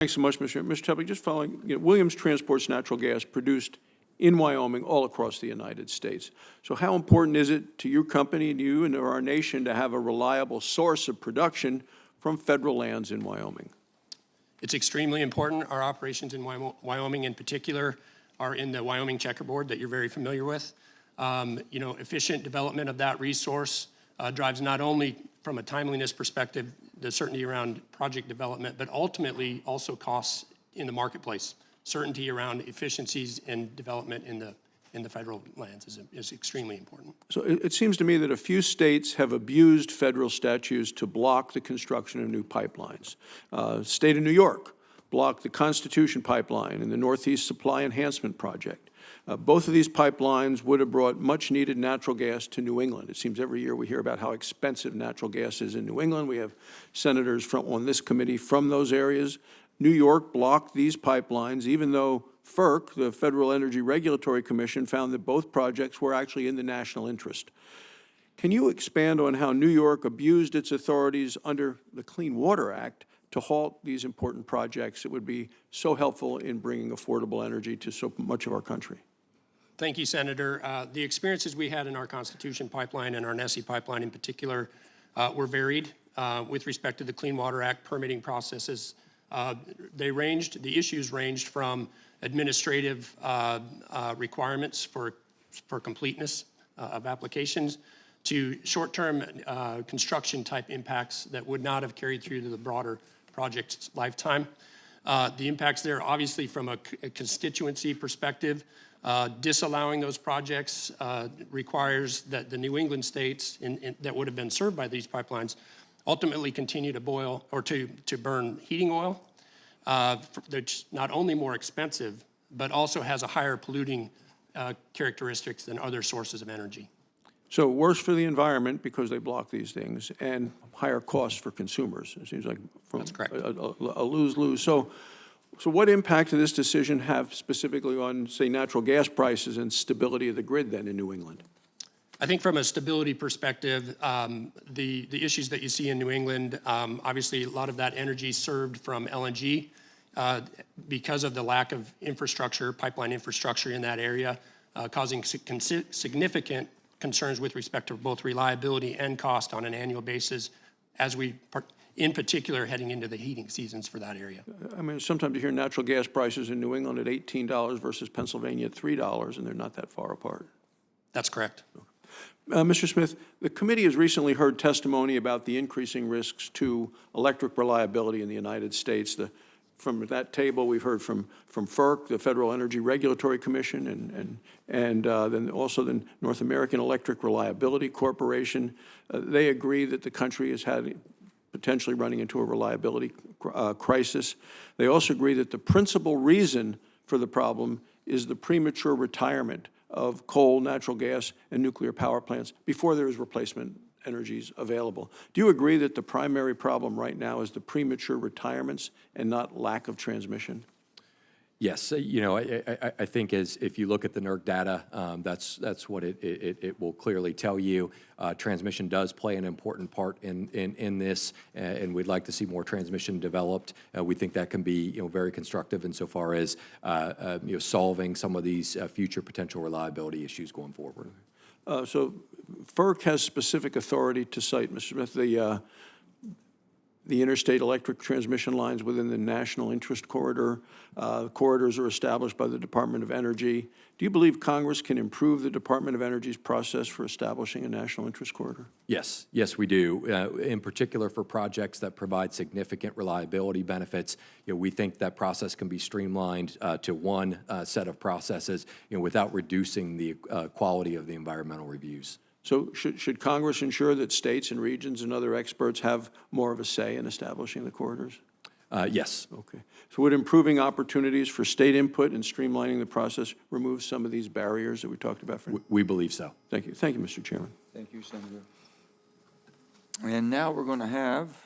Thanks so much, Mr. Tupper. Just following, Williams transports natural gas produced in Wyoming all across the United States. So how important is it to your company, and you, and our nation to have a reliable source of production from federal lands in Wyoming? It's extremely important. Our operations in Wyoming in particular are in the Wyoming checkerboard that you're very familiar with. Efficient development of that resource drives not only from a timeliness perspective, the certainty around project development, but ultimately also costs in the marketplace. Certainty around efficiencies and development in the federal lands is extremely important. So it seems to me that a few states have abused federal statutes to block the construction of new pipelines. State of New York blocked the Constitution Pipeline and the Northeast Supply Enhancement Project. Both of these pipelines would have brought much-needed natural gas to New England. It seems every year we hear about how expensive natural gas is in New England. We have senators on this committee from those areas. New York blocked these pipelines, even though FERC, the Federal Energy Regulatory Commission, found that both projects were actually in the national interest. Can you expand on how New York abused its authorities under the Clean Water Act to halt these important projects that would be so helpful in bringing affordable energy to so much of our country? Thank you, Senator. The experiences we had in our Constitution Pipeline and our Nessie Pipeline in particular were varied with respect to the Clean Water Act permitting processes. The issues ranged from administrative requirements for completeness of applications to short-term construction type impacts that would not have carried through to the broader project's lifetime. The impacts there, obviously from a constituency perspective, disallowing those projects requires that the New England states that would have been served by these pipelines ultimately continue to boil or to burn heating oil that's not only more expensive, but also has a higher polluting characteristics than other sources of energy. So worse for the environment because they block these things, and higher costs for consumers. It seems like That's correct. a lose-lose. So what impact does this decision have specifically on, say, natural gas prices and stability of the grid then in New England? I think from a stability perspective, the issues that you see in New England, obviously a lot of that energy served from LNG because of the lack of infrastructure, pipeline infrastructure in that area, causing significant concerns with respect to both reliability and cost on an annual basis as we, in particular, heading into the heating seasons for that area. I mean, sometimes you hear natural gas prices in New England at $18 versus Pennsylvania at $3, and they're not that far apart. That's correct. Mr. Smith, the committee has recently heard testimony about the increasing risks to electric reliability in the United States. From that table, we've heard from FERC, the Federal Energy Regulatory Commission, and then also the North American Electric Reliability Corporation. They agree that the country has had potentially running into a reliability crisis. They also agree that the principal reason for the problem is the premature retirement of coal, natural gas, and nuclear power plants before there is replacement energies available. Do you agree that the primary problem right now is the premature retirements and not lack of transmission? Yes, I think if you look at the NERC data, that's what it will clearly tell you. Transmission does play an important part in this, and we'd like to see more transmission developed. We think that can be very constructive insofar as solving some of these future potential reliability issues going forward. So FERC has specific authority to cite, Mr. Smith, the interstate electric transmission lines within the national interest corridor. Corridors are established by the Department of Energy. Do you believe Congress can improve the Department of Energy's process for establishing a national interest corridor? Yes, we do. In particular for projects that provide significant reliability benefits, we think that process can be streamlined to one set of processes, without reducing the quality of the environmental reviews. So should Congress ensure that states and regions and other experts have more of a say in establishing the corridors? Yes. Okay. So would improving opportunities for state input and streamlining the process remove some of these barriers that we talked about? We believe so. Thank you. Thank you, Mr. Chairman. Thank you, Senator. And now we're going to have